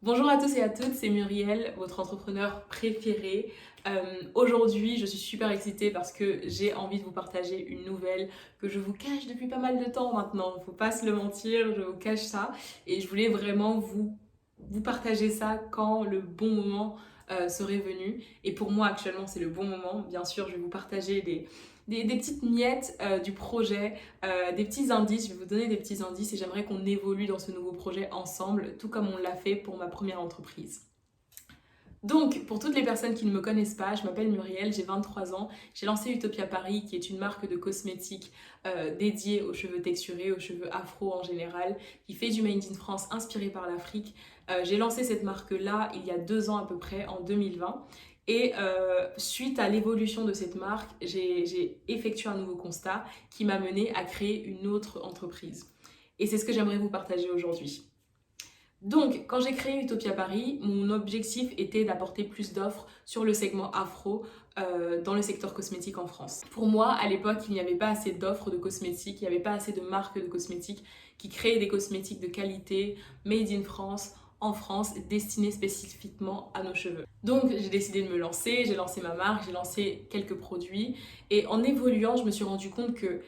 Bonjour à tous et à toutes, c'est Muriel, votre entrepreneur préféré. Aujourd'hui, je suis super excitée parce que j'ai envie de vous partager une nouvelle que je vous cache depuis pas mal de temps maintenant. Il ne faut pas se le mentir, je vous cache ça et je voulais vraiment vous partager ça quand le bon moment serait venu. Et pour moi, actuellement, c'est le bon moment. Bien sûr, je vais vous partager des petites miettes du projet, des petits indices, je vais vous donner des petits indices et j'aimerais qu'on évolue dans ce nouveau projet ensemble, tout comme on l'a fait pour ma première entreprise. Donc, pour toutes les personnes qui ne me connaissent pas, je m'appelle Muriel, j'ai 23 ans, j'ai lancé Utopia Paris, qui est une marque de cosmétiques dédiée aux cheveux texturés, aux cheveux afro en général, qui fait du Made in France inspiré par l'Afrique. J'ai lancé cette marque-là il y a 2 ans à peu près, en 2020. Et suite à l'évolution de cette marque, j'ai effectué un nouveau constat qui m'a mené à créer une autre entreprise. Et c'est ce que j'aimerais vous partager aujourd'hui. Donc, quand j'ai créé Utopia Paris, mon objectif était d'apporter plus d'offres sur le segment afro dans le secteur cosmétique en France. Pour moi, à l'époque, il n'y avait pas assez d'offres de cosmétiques, il n'y avait pas assez de marques de cosmétiques qui créaient des cosmétiques de qualité, made in France, en France, destinés spécifiquement à nos cheveux. Donc, j'ai décidé de me lancer, j'ai lancé ma marque, j'ai lancé quelques produits et en évoluant, je me suis rendu compte que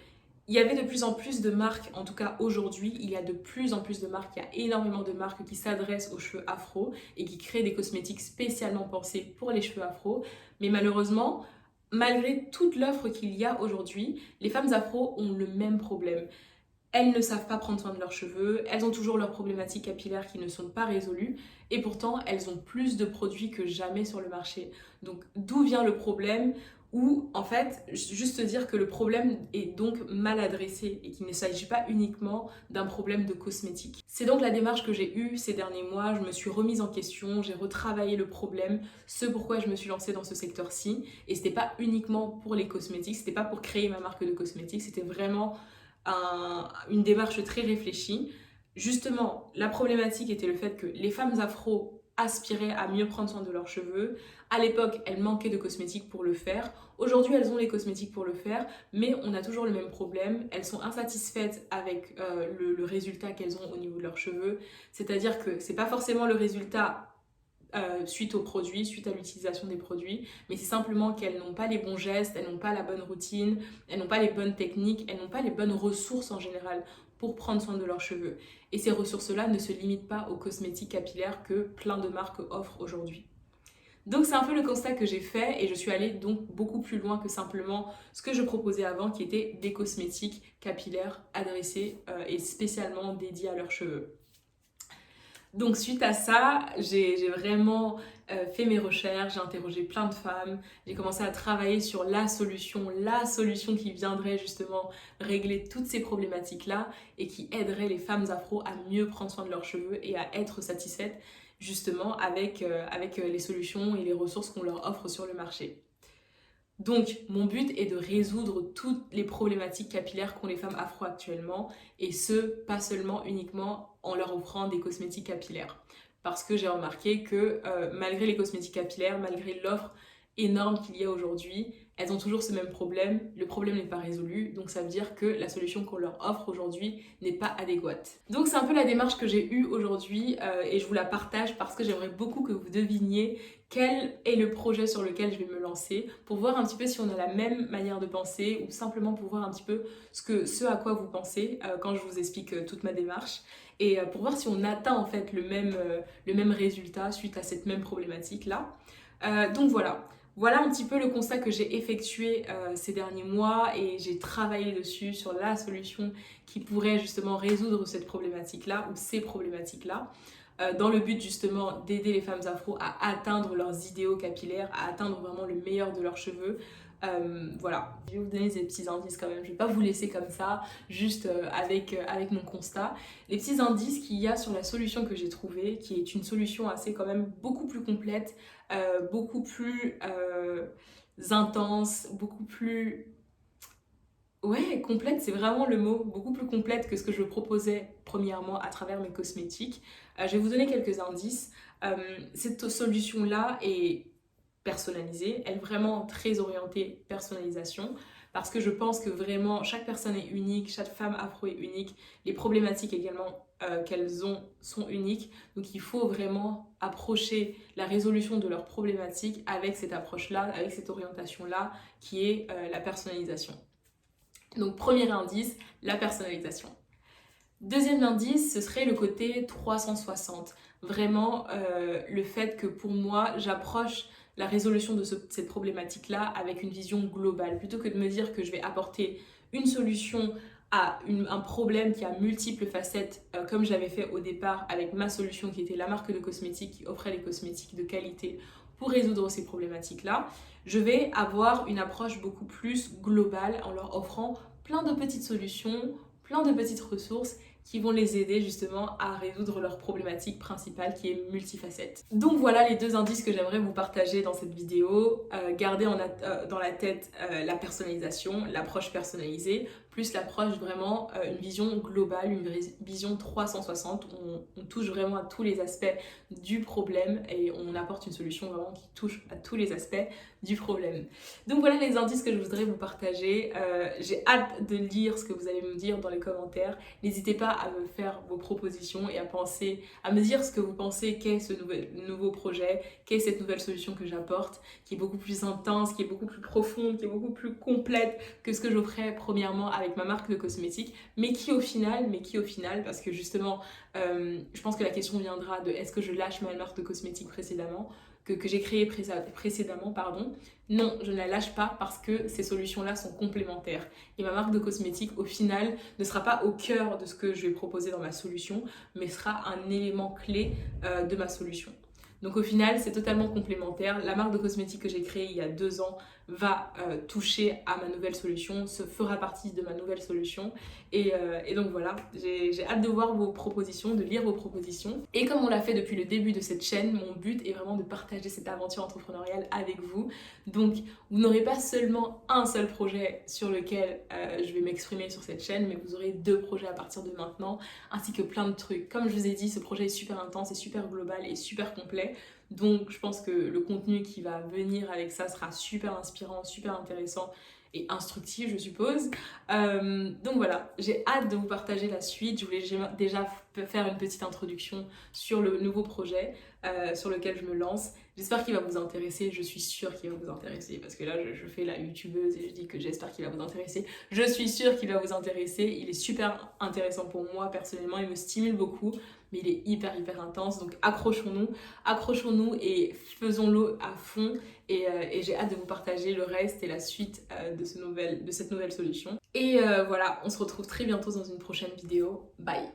il y avait de plus en plus de marques, en tout cas aujourd'hui, il y a de plus en plus de marques, il y a énormément de marques qui s'adressent aux cheveux afro et qui créent des cosmétiques spécialement pensés pour les cheveux afro. Mais malheureusement, malgré toute l'offre qu'il y a aujourd'hui, les femmes afro ont le même problème. Elles ne savent pas prendre soin de leurs cheveux, elles ont toujours leurs problématiques capillaires qui ne sont pas résolues et pourtant elles ont plus de produits que jamais sur le marché. Donc d'où vient le problème? Ou en fait, juste dire que le problème est donc mal adressé et qu'il ne s'agit pas uniquement d'un problème de cosmétique. C'est donc la démarche que j'ai eue ces derniers mois, je me suis remise en question, j'ai retravaillé le problème, ce pourquoi je me suis lancée dans ce secteur-ci et c'était pas uniquement pour les cosmétiques, c'était pas pour créer ma marque de cosmétiques, c'était vraiment une démarche très réfléchie. Justement, la problématique était le fait que les femmes afro aspiraient à mieux prendre soin de leurs cheveux. À l'époque, elles manquaient de cosmétiques pour le faire. Aujourd'hui, elles ont les cosmétiques pour le faire, mais on a toujours le même problème. Elles sont insatisfaites avec le résultat qu'elles ont au niveau de leurs cheveux. C'est-à-dire que c'est pas forcément le résultat suite aux produits, suite à l'utilisation des produits, mais c'est simplement qu'elles n'ont pas les bons gestes, elles n'ont pas la bonne routine, elles n'ont pas les bonnes techniques, elles n'ont pas les bonnes ressources en général pour prendre soin de leurs cheveux. Et ces ressources-là ne se limitent pas aux cosmétiques capillaires que plein de marques offrent aujourd'hui. Donc c'est un peu le constat que j'ai fait et je suis allée donc beaucoup plus loin que simplement ce que je proposais avant qui était des cosmétiques capillaires adressés et spécialement dédiés à leurs cheveux. Donc suite à ça, j'ai vraiment fait mes recherches, j'ai interrogé plein de femmes, j'ai commencé à travailler sur la solution qui viendrait justement régler toutes ces problématiques-là et qui aiderait les femmes afro à mieux prendre soin de leurs cheveux et à être satisfaites justement avec les solutions et les ressources qu'on leur offre sur le marché. Donc, mon but est de résoudre toutes les problématiques capillaires qu'ont les femmes afro actuellement, et ce, pas seulement uniquement en leur offrant des cosmétiques capillaires. Parce que j'ai remarqué que malgré les cosmétiques capillaires, malgré l'offre énorme qu'il y a aujourd'hui, elles ont toujours ce même problème, le problème n'est pas résolu, donc ça veut dire que la solution qu'on leur offre aujourd'hui n'est pas adéquate. Donc c'est un peu la démarche que j'ai eue aujourd'hui et je vous la partage parce que j'aimerais beaucoup que vous deviniez quel est le projet sur lequel je vais me lancer pour voir un petit peu si on a la même manière de penser ou simplement pour voir un petit peu ce à quoi vous pensez quand je vous explique toute ma démarche et pour voir si on atteint en fait le même résultat suite à cette même problématique là. Donc voilà un petit peu le constat que j'ai effectué ces derniers mois et j'ai travaillé dessus sur la solution qui pourrait justement résoudre cette problématique-là ou ces problématiques-là dans le but justement d'aider les femmes afro à atteindre leurs idéaux capillaires, à atteindre vraiment le meilleur de leurs cheveux. Voilà, je vais vous donner des petits indices quand même, je ne vais pas vous laisser comme ça, juste avec mon constat. Les petits indices qu'il y a sur la solution que j'ai trouvée, qui est une solution assez quand même beaucoup plus complète, beaucoup plus intense, beaucoup plus... Ouais, complète, c'est vraiment le mot, beaucoup plus complète que ce que je proposais premièrement à travers mes cosmétiques. Je vais vous donner quelques indices. Cette solution-là est personnalisée, elle est vraiment très orientée personnalisation parce que je pense que vraiment chaque personne est unique, chaque femme afro est unique, les problématiques également qu'elles ont sont uniques. Donc il faut vraiment approcher la résolution de leurs problématiques avec cette approche-là, avec cette orientation-là qui est la personnalisation. Donc premier indice, la personnalisation. Deuxième indice, ce serait le côté 360. Vraiment le fait que pour moi, j'approche la résolution de cette problématique-là avec une vision globale. Plutôt que de me dire que je vais apporter une solution à un problème qui a multiples facettes, comme j'avais fait au départ avec ma solution qui était la marque de cosmétiques qui offrait des cosmétiques de qualité pour résoudre ces problématiques-là, je vais avoir une approche beaucoup plus globale en leur offrant plein de petites solutions, plein de petites ressources qui vont les aider justement à résoudre leur problématique principale qui est multifacette. Donc voilà les deux indices que j'aimerais vous partager dans cette vidéo. Gardez dans la tête la personnalisation, l'approche personnalisée, plus l'approche vraiment une vision globale, une vision 360 où on touche vraiment à tous les aspects du problème et on apporte une solution vraiment qui touche à tous les aspects du problème. Donc voilà les indices que je voudrais vous partager. J'ai hâte de lire ce que vous allez me dire dans les commentaires. N'hésitez pas à me faire vos propositions et à me dire ce que vous pensez qu'est ce nouveau projet, qu'est cette nouvelle solution que j'apporte, qui est beaucoup plus intense, qui est beaucoup plus profonde, qui est beaucoup plus complète que ce que j'offrais premièrement avec ma marque de cosmétiques, mais qui au final, parce que justement, je pense que la question viendra de est-ce que je lâche ma marque de cosmétiques que j'ai créée précédemment, pardon. Non, je ne la lâche pas parce que ces solutions-là sont complémentaires. Et ma marque de cosmétiques, au final, ne sera pas au cœur de ce que je vais proposer dans ma solution, mais sera un élément clé de ma solution. Donc au final, c'est totalement complémentaire. La marque de cosmétiques que j'ai créée il y a 2 ans va toucher à ma nouvelle solution, se fera partie de ma nouvelle solution. Et donc voilà, j'ai hâte de voir vos propositions, de lire vos propositions. Et comme on l'a fait depuis le début de cette chaîne, mon but est vraiment de partager cette aventure entrepreneuriale avec vous. Donc vous n'aurez pas seulement un seul projet sur lequel je vais m'exprimer sur cette chaîne, mais vous aurez 2 projets à partir de maintenant, ainsi que plein de trucs. Comme je vous ai dit, ce projet est super intense, et super global et super complet. Donc je pense que le contenu qui va venir avec ça sera super inspirant, super intéressant et instructif, je suppose. Donc voilà, j'ai hâte de vous partager la suite. Je voulais déjà faire une petite introduction sur le nouveau projet sur lequel je me lance. J'espère qu'il va vous intéresser, je suis sûre qu'il va vous intéresser parce que là je fais la youtubeuse et je dis que j'espère qu'il va vous intéresser. Je suis sûre qu'il va vous intéresser, il est super intéressant pour moi personnellement, il me stimule beaucoup, mais il est hyper intense, donc accrochons-nous et faisons-le à fond et j'ai hâte de vous partager le reste et la suite de cette nouvelle solution. Et voilà, on se retrouve très bientôt dans une prochaine vidéo. Bye!